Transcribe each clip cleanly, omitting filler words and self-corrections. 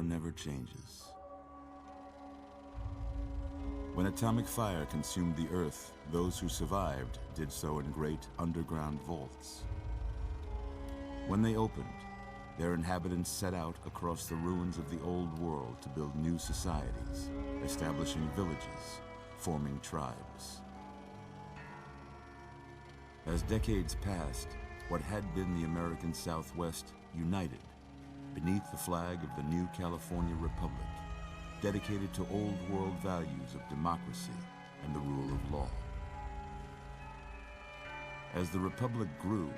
war never changes. When atomic fire consumed the Earth, those who survived did so in great underground vaults. When they opened, their inhabitants set out across the ruins of the old world to build new societies, establishing villages, forming tribes. As decades passed, what had been the American Southwest united beneath the flag of the new California Republic, dedicated to old world values of democracy and the rule of law. As the Republic grew,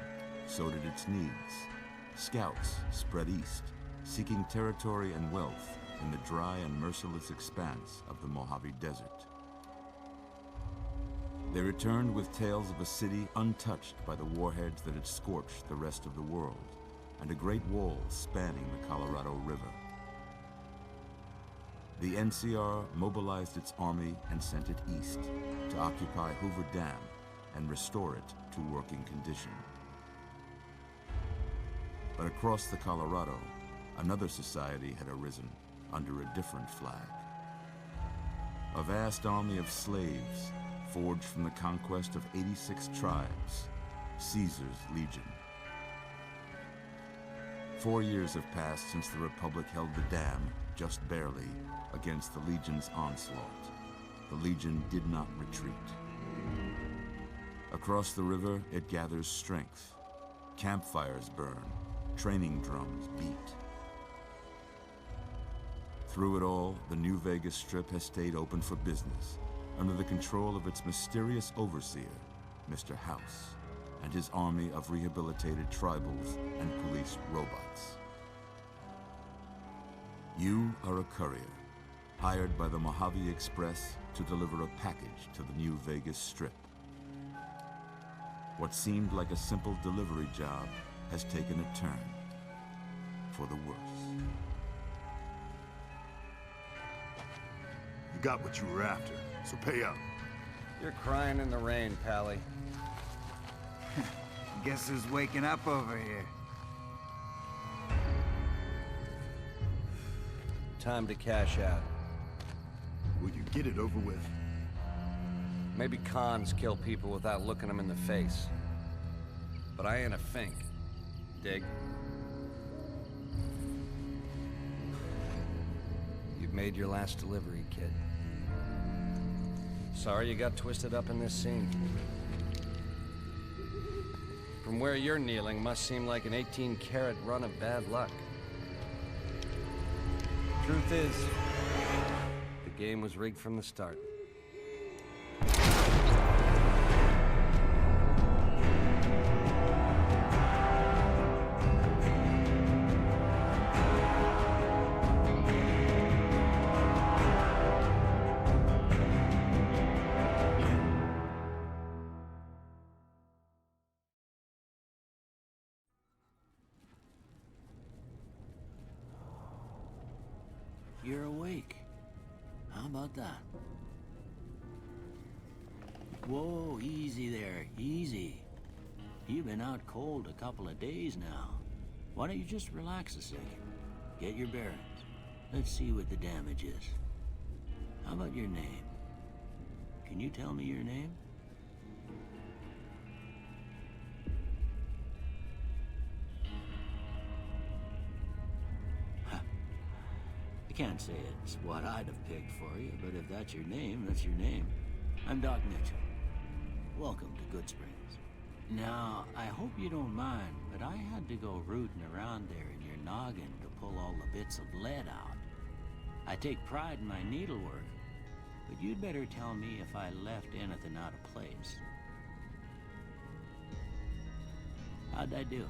so did its needs. Scouts spread east, seeking territory and wealth in the dry and merciless expanse of the Mojave Desert. They returned with tales of a city untouched by the warheads that had scorched the rest of the world, and a great wall spanning the Colorado River. The NCR mobilized its army and sent it east to occupy Hoover Dam and restore it to working condition. But across the Colorado, another society had arisen under a different flag. A vast army of slaves forged from the conquest of 86 tribes, Caesar's Legion. 4 years have passed since the Republic held the dam, just barely, against the Legion's onslaught. The Legion did not retreat. Across the river, it gathers strength. Campfires burn, training drums beat. Through it all, the New Vegas Strip has stayed open for business, under the control of its mysterious overseer, Mr. House, and his army of rehabilitated tribals and police robots. You are a courier, hired by the Mojave Express to deliver a package to the New Vegas Strip. What seemed like a simple delivery job has taken a turn for the worse. You got what you were after, so pay up. You're crying in the rain, Pally. Guess who's waking up over here? Time to cash out. Will you get it over with? Maybe cons kill people without looking them in the face. But I ain't a fink. Dig? You've made your last delivery, kid. Sorry you got twisted up in this scene. From where you're kneeling must seem like an 18-carat run of bad luck. Truth is, the game was rigged from the start. You're awake. How about that? Whoa, easy there, easy. You've been out cold a couple of days now. Why don't you just relax a second? Get your bearings. Let's see what the damage is. How about your name? Can you tell me your name? I can't say it's what I'd have picked for you, but if that's your name, that's your name. I'm Doc Mitchell. Welcome to Goodsprings. Now, I hope you don't mind, but I had to go rooting around there in your noggin to pull all the bits of lead out. I take pride in my needlework, but you'd better tell me if I left anything out of place. How'd I do?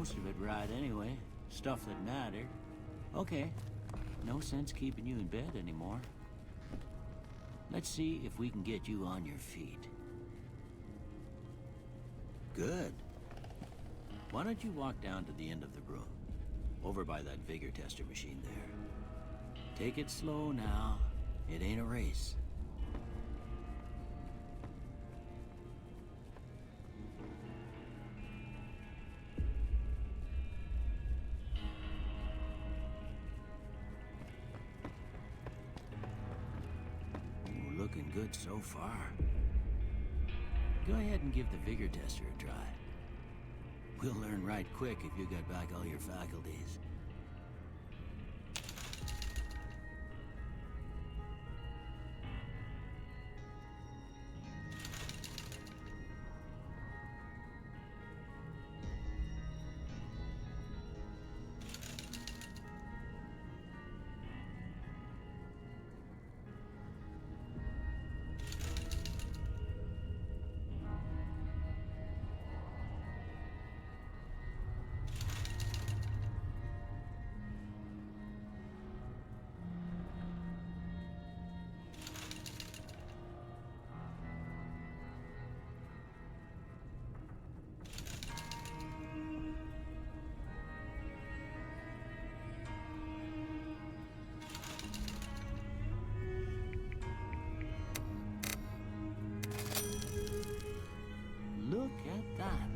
most of it right anyway. Stuff that mattered. Okay. No sense keeping you in bed anymore. Let's see if we can get you on your feet. Good. Why don't you walk down to the end of the room? Over by that vigor tester machine there. Take it slow now. It ain't a race. Ooh, looking good so far. Go ahead and give the vigor tester a try. We'll learn right quick if you got back all your faculties. Look at that.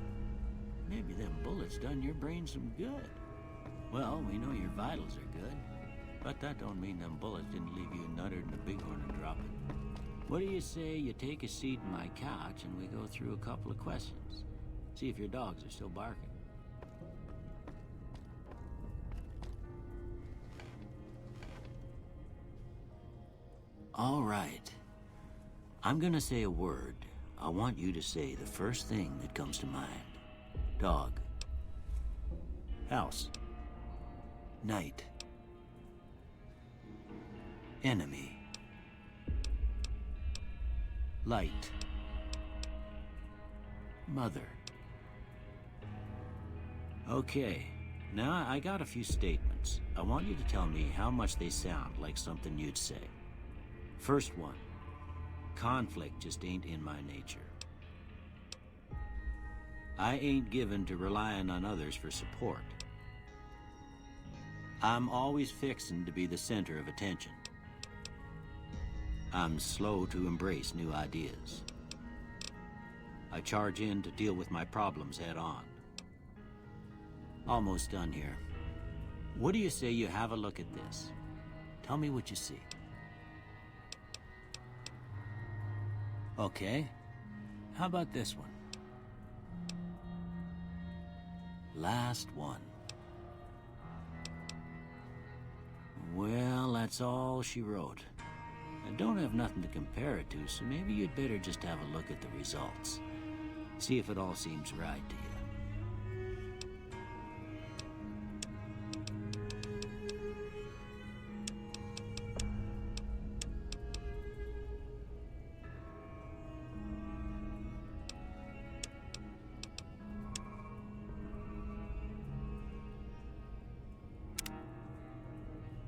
Maybe them bullets done your brain some good. Well, we know your vitals are good, but that don't mean them bullets didn't leave you nuttered in the bighorn and drop it. What do you say you take a seat in my couch and we go through a couple of questions? See if your dogs are still barking. All right. I'm gonna say a word. I want you to say the first thing that comes to mind. Dog. House. Night. Enemy. Light. Mother. Okay, now I got a few statements. I want you to tell me how much they sound like something you'd say. First one. Conflict just ain't in my nature. I ain't given to relying on others for support. I'm always fixin' to be the center of attention. I'm slow to embrace new ideas. I charge in to deal with my problems head on. Almost done here. What do you say you have a look at this? Tell me what you see. Okay. How about this one? Last one. Well, that's all she wrote. I don't have nothing to compare it to, so maybe you'd better just have a look at the results. See if it all seems right to you.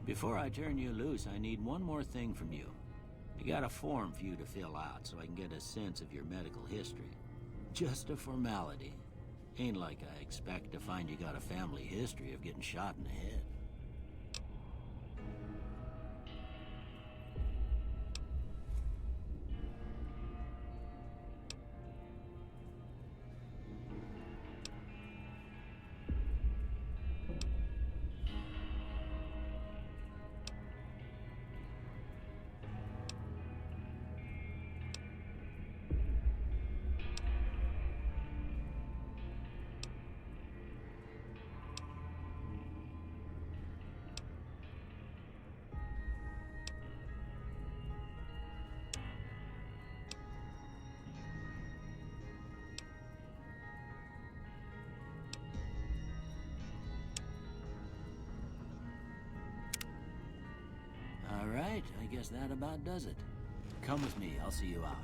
Before I turn you loose, I need one more thing from you. I got a form for you to fill out so I can get a sense of your medical history. Just a formality. Ain't like I expect to find you got a family history of getting shot in the head. All right, I guess that about does it. Come with me, I'll see you out.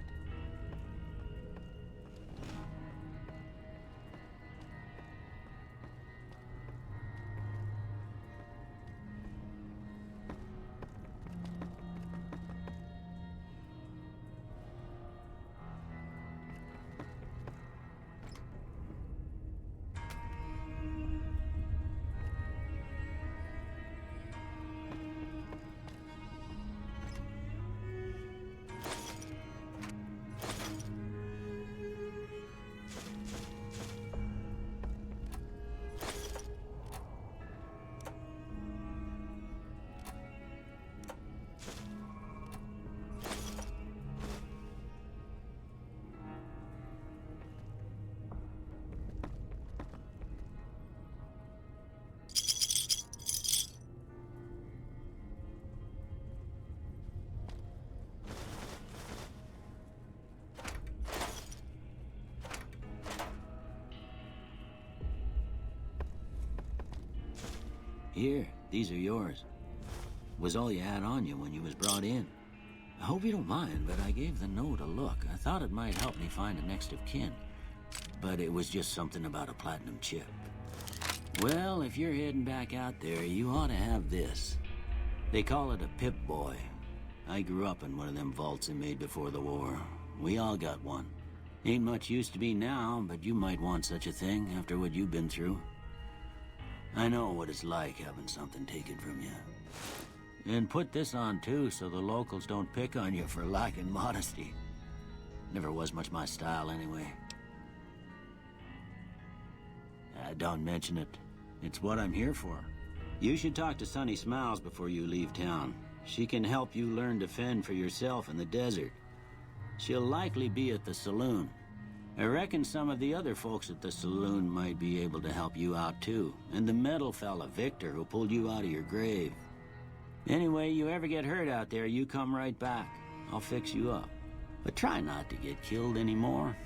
Here, these are yours. Was all you had on you when you was brought in. I hope you don't mind, but I gave the note a look. I thought it might help me find a next of kin. But it was just something about a platinum chip. Well, if you're heading back out there, you ought to have this. They call it a Pip-Boy. I grew up in one of them vaults they made before the war. We all got one. Ain't much use to me now, but you might want such a thing after what you've been through. I know what it's like having something taken from you. And put this on too, so the locals don't pick on you for lacking modesty. Never was much my style anyway. Don't mention it. It's what I'm here for. You should talk to Sunny Smiles before you leave town. She can help you learn to fend for yourself in the desert. She'll likely be at the saloon. I reckon some of the other folks at the saloon might be able to help you out too. And the metal fella, Victor, who pulled you out of your grave. Anyway, you ever get hurt out there, you come right back. I'll fix you up. But try not to get killed anymore.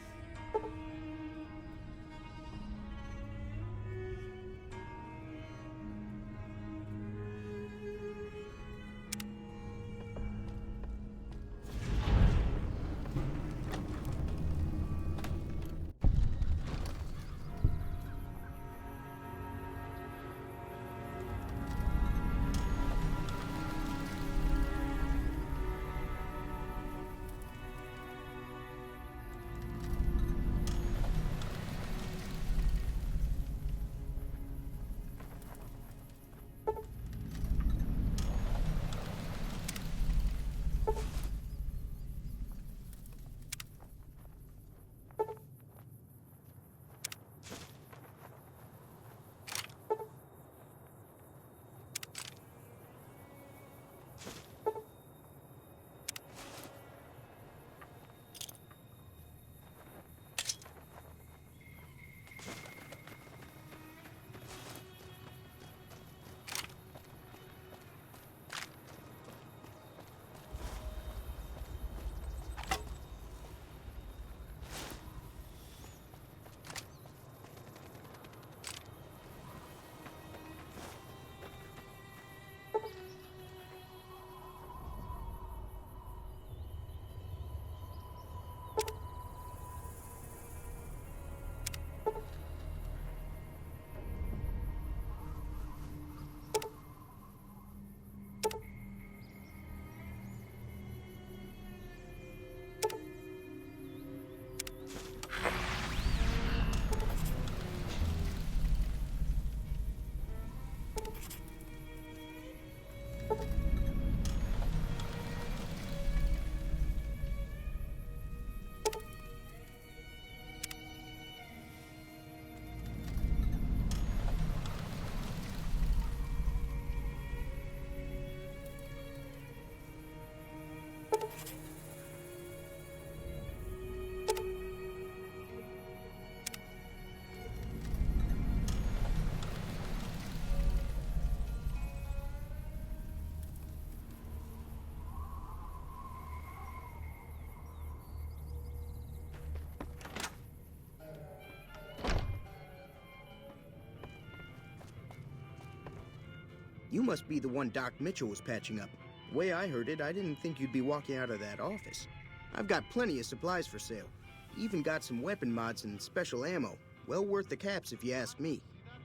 You must be the one Doc Mitchell was patching up. The way I heard it, I didn't think you'd be walking out of that office. I've got plenty of supplies for sale. Even got some weapon mods and special ammo. Well worth the caps if you ask me.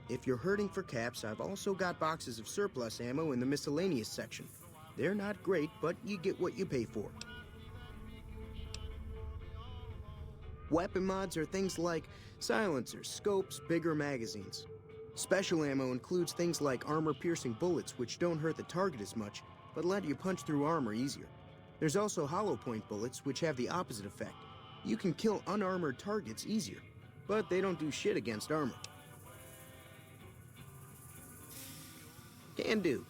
If you're hurting for caps, I've also got boxes of surplus ammo in the miscellaneous section. They're not great, but you get what you pay for. Weapon mods are things like silencers, scopes, bigger magazines. Special ammo includes things like armor-piercing bullets, which don't hurt the target as much, but let you punch through armor easier. There's also hollow point bullets, which have the opposite effect. You can kill unarmored targets easier, but they don't do shit against armor. Can do.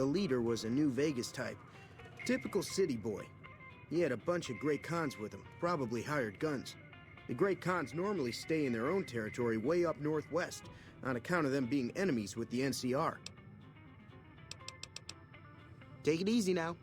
The leader was a New Vegas type. Typical city boy. He had a bunch of Great Khans with him, probably hired guns. The Great Khans normally stay in their own territory way up northwest, on account of them being enemies with the NCR. Take it easy now.